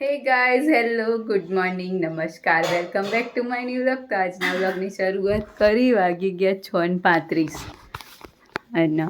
હે guys hello good morning નમસ્કાર welcome back to my new vlog. તો આજના વ્લોગની શરૂઆત કરી વાગી ગયા 6:35 અને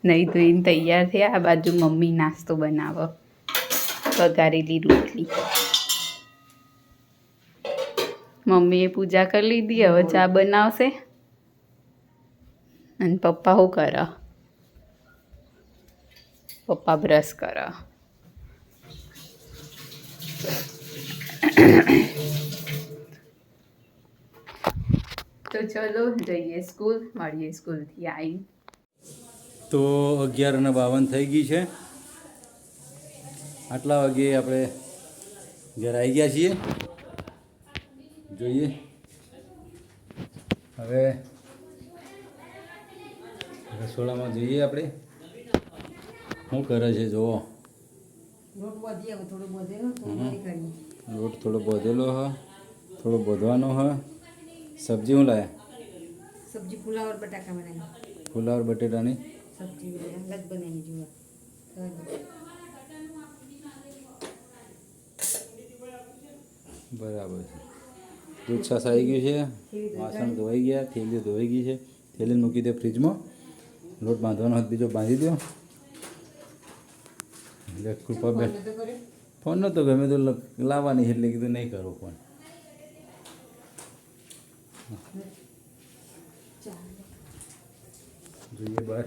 નહીં ધોઈને તૈયાર થયા. આ બાજુ મમ્મી નાસ્તો બનાવો, વઘારેલી રોટલી. મમ્મીએ પૂજા કરી લીધી, હવે ચા બનાવશે. અને પપ્પા શું કરે? પપ્પા બ્રશ કરે. તો ચલો જઈએ સ્કૂલ, મળીએ સ્કૂલથી આવીને. તો 11:52 થઈ ગઈ છે. આટલા વાગે આપણે ઘરે આવી ગયા છીએ. જોઈએ હવે રસોડામાં જઈએ આપણે. શું કરે છે જોવો. લોટ થોડો બોધેલો હ, થોડો બોધવાનો હ. સબ્જી શું લાયા? સબ્જી ફુલાવર બટાકા બનાવી. ફુલાવર બટેટાની સબ્જી અલગ બનાવી જુઓ. બરાબર છે. દૂધ છાશ આવી ગયું છે, વાસણ ધોવાઈ ગયા, થેલીઓ ધોવાઈ ગઈ છે. થેલીને મૂકી દે ફ્રીજમાં. લોટ બાંધવાનો હાથ બીજો બાંધી દો. એટલે કૃપા બેન ફોન નહોતો ગમે તો લાવવાની એટલે કીધું નહીં કરો ફોન. જોઈએ બહાર.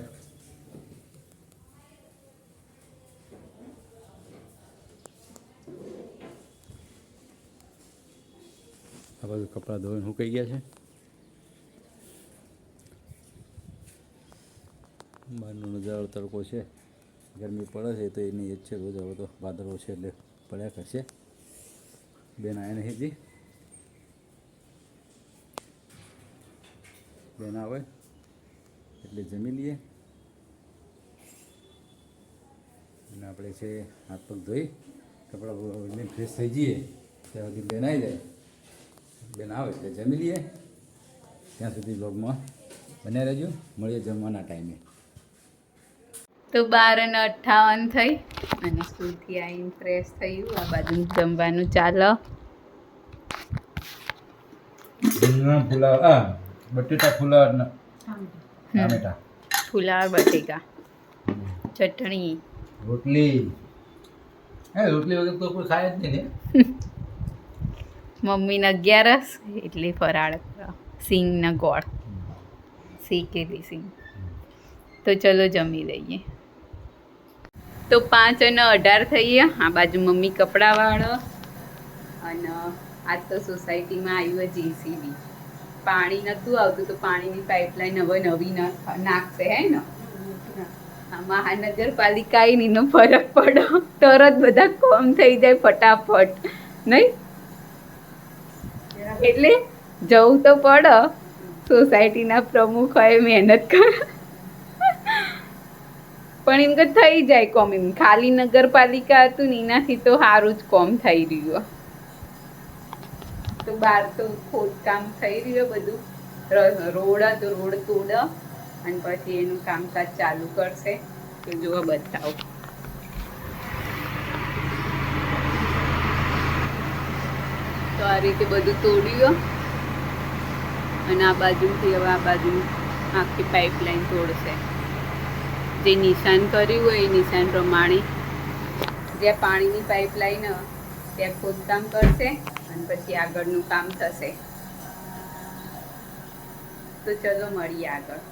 આ બધું કપડાં ધોઈને સુકાઈ ગયા છે. બહારનો નજારો તડકો છે, ગરમી પડે છે તો એની એ જ છે. રોજ હવે તો વાદળો છે એટલે પડ્યા કરશે. બેન આવ્યા નહીં હજી. બેન આવે એટલે જમી લઈએ અને આપણે છે હાથ પગ ધોઈ કપડાં ફ્રેશ થઈ જઈએ. ત્યાં સુધી બેન આવી જાય. બેન આવે એટલે જમી લઈએ. ત્યાં સુધી બ્લોગમાં બન્યા રહેજો. મળીએ જમવાના ટાઈમે. તો 12:58 થઈ અને સ્કૂલથી આવીને ફ્રેશ થયું. આ બાજુ જમવાનું ચાલો. ફુલાવર બટેટા ફુલાવર ટામેટા, ફુલાવર બટેકા, ચટણી, રોટલી. રોટલી વગર તો કોઈ ખાય જ નહીં ને. મમ્મીને 11 એટલે ફરાળ સિંગના ગોળ, શેકેલી સિંગ. તો ચલો જમી લઈએ. તો 5:18 થઈએ. આ બાજુ મમ્મી કપડાં વાળો અને આજ તો સોસાયટીમાં આવ્યું જેસીબી. પાણી નહોતું આવતું તો પાણીની પાઇપલાઇન હવે નવી નાખશે હે ને. મહાનગરપાલિકા એનો ફરક પડો તરત બધા કામ થઈ જાય ફટાફટ, નહીં? એટલે જવું તો પડે. સોસાયટીના પ્રમુખોએ મહેનત કરે પણ એમ કે થઈ જાય કોમ. એમ ખાલી નગરપાલિકા હતું ને એનાથી તો સારું જ કોમ થઈ રહ્યું. તો બહાર તો ખોદકામ થઈ રહ્યું બધું. રોડ તોડ અને પછી એનું કામકાજ ચાલુ કરશે. તો જોવા બતાવો. તો આ રીતે બધું તોડ્યું અને આ બાજુથી હવે આ બાજુ આખી પાઇપલાઇન તોડશે. જે નિશાન કર્યું હોય એ નિશાન પ્રમાણે જ્યાં પાણીની પાઇપલાઇન ત્યાં ખોદકામ કરશે અને પછી આગળનું કામ થશે. તો ચલો મળીએ આગળ.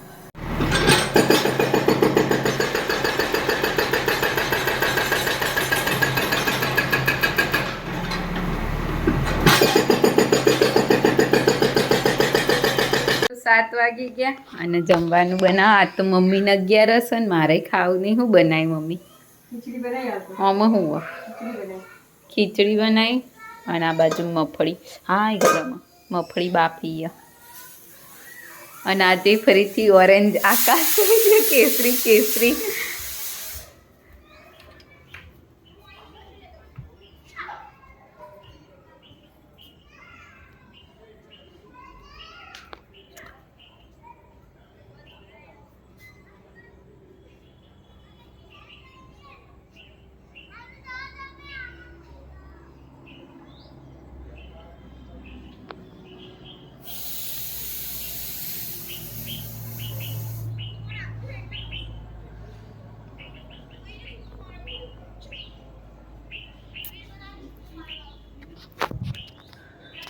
સાત વાગી ગયા અને જમવાનું બનાવ. આ તો મમ્મીને 11 ને મારે ખાવું નહીં. શું બનાવી મમ્મી? ખીચડી બનાવી. આમાં શું ખીચડી બનાવી. ખીચડી બનાવી અને આ બાજુ મગફળી. હા એકદમ મગફળી બાફી. અને આજે ફરીથી ઓરેન્જ આકાશ થઈ ગયું, કેસરી કેસરી.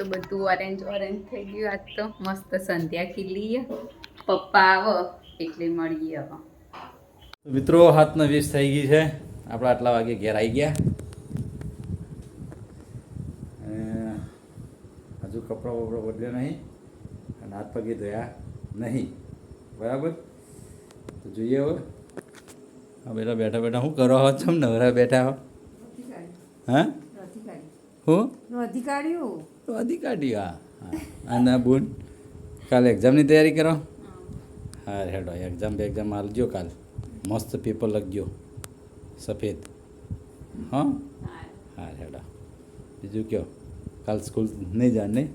તો બધું ઓરેન્જ ઓરેન્જ થઈ ગયું. આજ તો મસ્ત સંધ્યા ખીલી. પપ્પા આવો એટલે મળીએ હવે. મિત્રો 7:20 થઈ ગઈ છે. આપણે આટલા વાગે ઘેર આવી ગયા. હજુ કપડાં બપડા બદલ્યા નહીં અને હાથ પગે ધોયા નહીં. બરાબર, તો જોઈએ હવે. હા બેટા બેઠા બેઠા શું કરો હો? ચમ નવરા બેઠા હો? હા હું અધિકારી. હા અને બોલ, કાલે એક્ઝામની તૈયારી કરો. હા હેડો, એક્ઝામ આલજો. કાલ મસ્ત પેપર લખજો, સફેદ. હા હા હેડો. બીજું કયો? કાલ સ્કૂલ નહીં જા નહીં?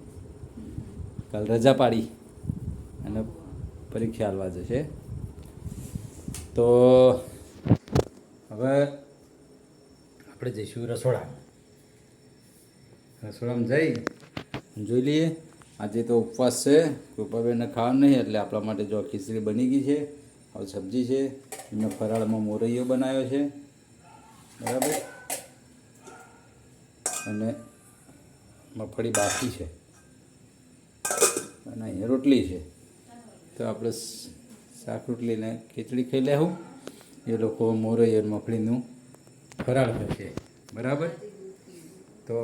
કાલ રજા પાડી અને પરીક્ષા આલવા જશે. તો હવે આપણે જઈશું રસોડામાં જઈ જોઈ લઈએ. આજે તો ઉપવાસ છે, કૃપાબેનને ખાવાનું નહીં એટલે આપણા માટે જો ખીચડી બની ગઈ છે. હવે સબ્જી છે, એમને ફરાળમાં મોરૈયો બનાવ્યો છે. બરાબર, અને મગફળી બાકી છે અને અહીંયા રોટલી છે. તો આપણે શાક રોટલીને ખીચડી ખાઈ લેવું. એ લોકો મોરૈયો મગફળીનું ફરાળ થશે. બરાબર, તો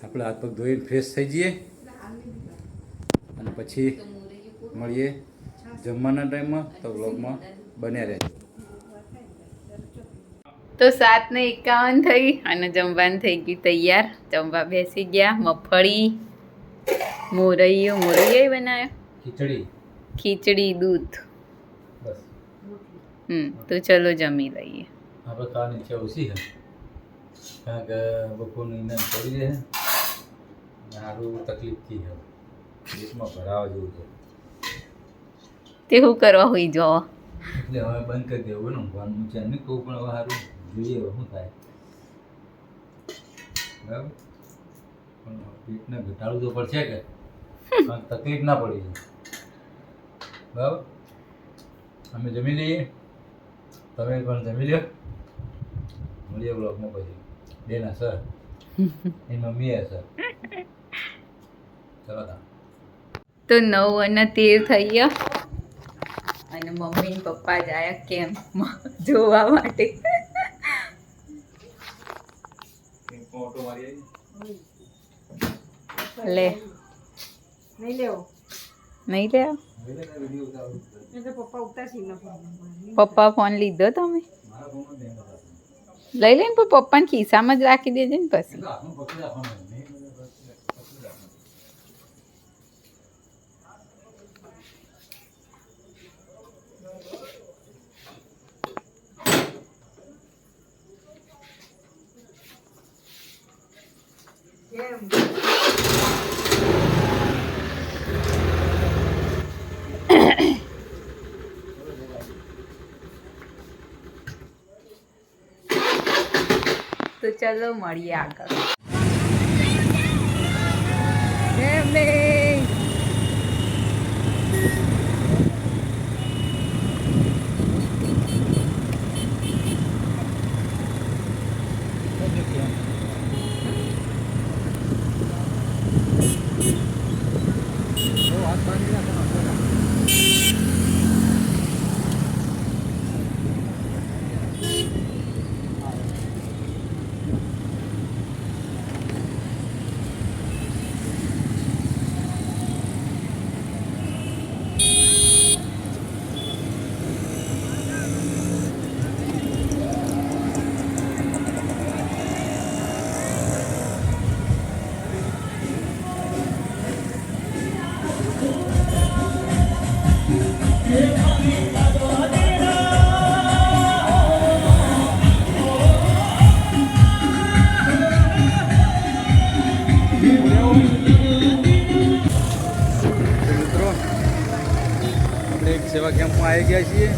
આપણે હાથ પગ ધોઈને ફ્રેશ થઈ જઈએ અને પછી મળીએ જમવાના ટાઈમમાં. તો વ્લોગમાં બન્યા રહે. તો 7:51 થઈ અને જમવાનું થઈ ગયું તૈયાર. જમવા બેસી ગયા. મગફળી, મોરૈયો બનાવ્યો, ખીચડી દૂધ. બસ તો ચલો જમી લઈએ. આપણે ખાવાની ઈચ્છા ઓછી છે, કારણ કે બપોરની નીંદ પડી રહે. સારું તકલીફથી છે, પેટમાં ભરાવા જેવું છે. તે શું કરવા હોઈ જો? એટલે હવે બંધ કરી દેવું ને ઊંઘવાનું છે નહીં કહું, પણ હવે સારું જોઈએ હવે શું થાય. બરાબર, પણ પેટને ઘટાડવું તો પડશે કે કારણ તકલીફ ના પડી જાય. બરાબર, અમે જમી લઈએ, તમે પણ જમી લો. મળીએ બ્લોગમાં પછી. બેના સર એ મમ્મી સર. ચલો તો 9:13 થઈ ગયા અને મમ્મી ને પપ્પા જાય કેમ્પમાં જોવા માટે. ઓટો મારી લે નહીં લેવો. નહીં લે. પપ્પા ઉતારશે પપ્પા ફોન લીધો તમે? લઈ લઈને પણ પપ્પાને ખિસ્સામાં જ રાખી દેજે ને પછી. તો ચલો મળીએ આગળ. સેવા કેમ્પમાં આવી ગયા છીએ.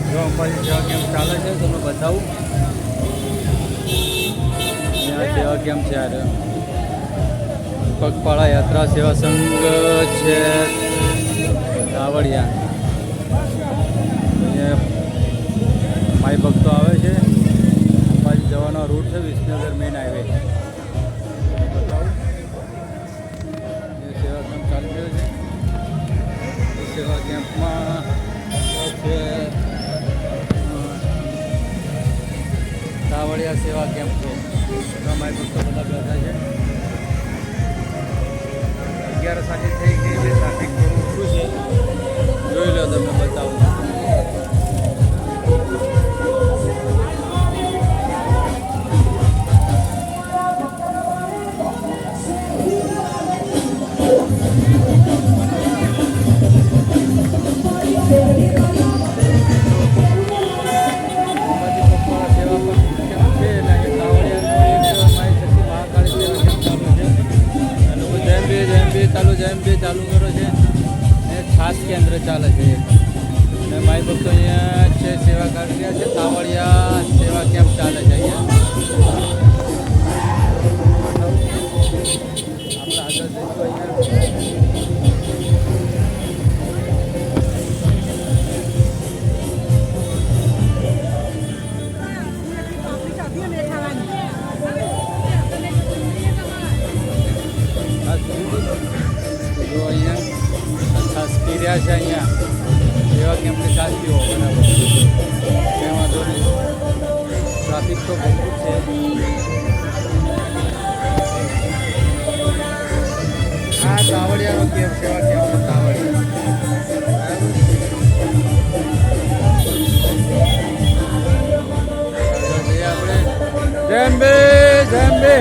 જો અંબાજી સેવા કેમ્પ ચાલે છે, તમને બતાવું. સેવા કેમ્પ છે યાર, પગપાળા યાત્રા સેવા સંઘ છે કાવડિયા. અહીંયા માઈ ભક્તો આવે છે. અંબાજી જવાનો રૂટ છે, વિસનગર મેઇન હાઈવે. સેવા કેમ્પમાં છે કાવડિયા સેવા કેમ્પ છે. અમારી ભક્તો બધા બેઠા છે. 11 સાથી થઈ ગઈ એટલે ટ્રાફિક થોડું ઓછું છે. જોઈ લો તમને બતાવું. ચાલુ કરો છે અને ખાસ કેન્દ્ર ચાલે છે અને માઈ ભક્તો અહીંયા છે સેવા કરી રહ્યા છે. કાવડિયા સેવા કેમ્પ ચાલે છે અહીંયા. આપણે આગળ જઈશું અહીંયા. જો અહીંયા ખાસ પી રહ્યા છે અહીંયા સેવા કેમ્પની સાચીઓ બનાવો કંઈ વાંધો નહીં. ટ્રાફિક તો ભરપૂર છે. આ કાવડિયાનો કેમ્પ સેવા કેમ્પ કાવડિયા આપણે જેમ્બે જેમ્બે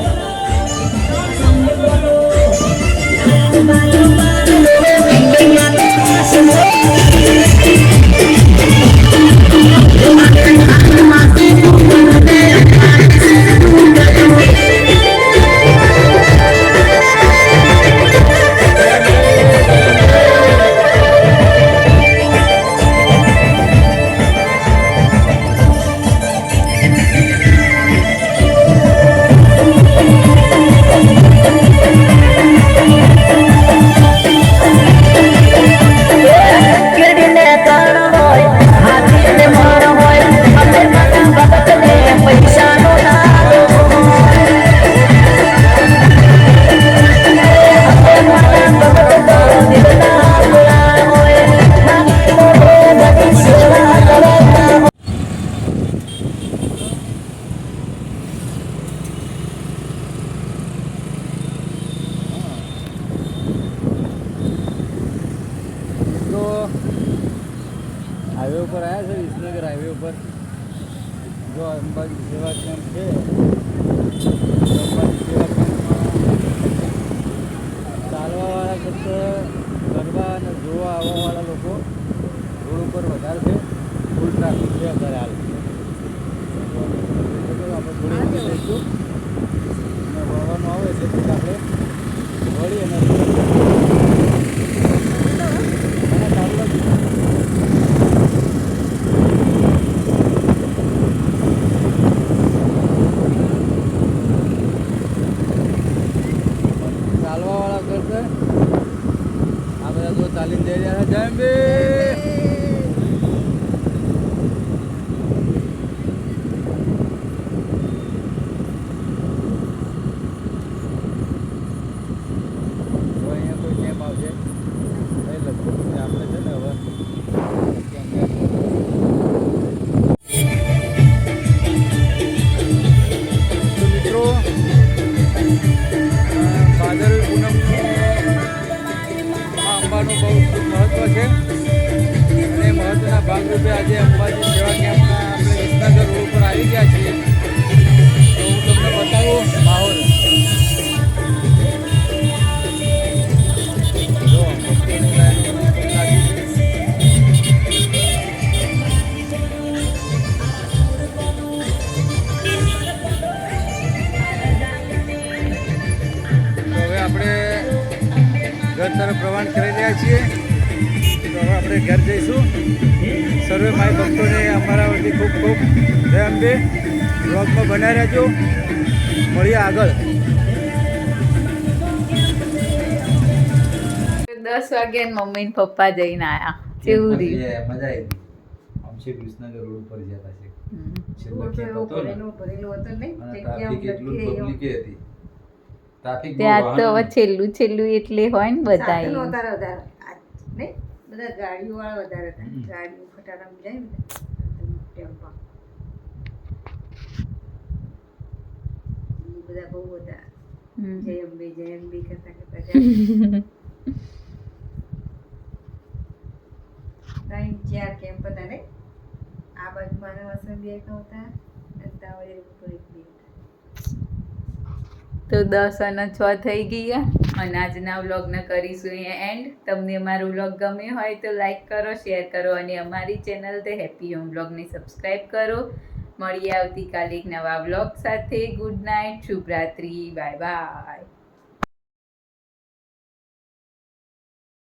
હાઈવે ઉપર આવ્યા છે. વિસનગર હાઈવે ઉપર જો અંબાજી સેવા કેમ્પ છે. અંબાજી સેવા કેમ્પમાં ચાલવાવાળા કરતાં ગરબા અને જોવા આવવાવાળા લોકો રોડ ઉપર વધારે છે. ફૂલ ટ્રાફિક છે અત્યારે હાલ. આપણે થોડી વખત જઈશું અને વળવાનું આવે એટલે પછી આપણે વળી અને ચાલવાવાળા કરશે આ બધા જો ચાલીને જઈ રહ્યા છે. જેમ્બે અહીંયા કોઈ કેમ્પ આવશે લગભગ આપણે છે ને હવે મિત્રો ભાદર પૂનમનું અંબાનું બહુ મહત્ત્વ છે અને મહત્ત્વના ભાગરૂપે આજે અંબાજી સેવા કેમ્પના આપણે વિસનગર રોડ ઉપર આવી ગયા છીએ. તો હું તમને બતાવું માહોલ. જો ભક્તોની લાઈનો લાગી છે. તો હવે આપણે ઘર તરફ પ્રવાન કરી રહ્યા છીએ. તો હવે આપણે ઘર જઈશું. સર્વે માય ભક્તોને અમારા વતી ખૂબ ખૂબ જય અંબે. બ્લોગમાં બનાવી રહેજો. મળીએ આગળ. 10 વાગે મમ્મી ને પપ્પા જઈને આયા. કેવું રહ્યું? મજા આવી. આમ છે વિસનગર રોડ ઉપર જતા છે. છેલ્લો કેમ્પ હતો ને અને ટ્રાફિક એટલું પબ્લિક હતી. ટ્રાફિક ત્યાં તો હવે છેલ્લું એટલે હોય ને બધાય. બધા ગાડીઓવાળા વધારે હતા. હમ. ગાડીઓ ખટારામાં જાય ને ટેમ્પો એ બધા બહુ હતા. જય અંબે કરતા કરતા જાય. 3-4 કેમ્પ હતા ને આ બાજુ માનવ આશ્રમ બે હતા અને તાવડે ઉપર એક બે હતા. તો 10 અને 6 થઈ ગયા અને આજના વ્લોગને કરીશું અહીંયા એન્ડ. તમને અમારો વ્લોગ ગમ્યો હોય તો લાઈક કરો, શેર કરો અને અમારી ચેનલ ધ હેપી હોમ વ્લોગને સબસ્ક્રાઈબ કરો. મળીએ આવતીકાલે એક નવા વ્લોગ સાથે. ગુડ નાઇટ, શુભરાત્રી, બાય બાય.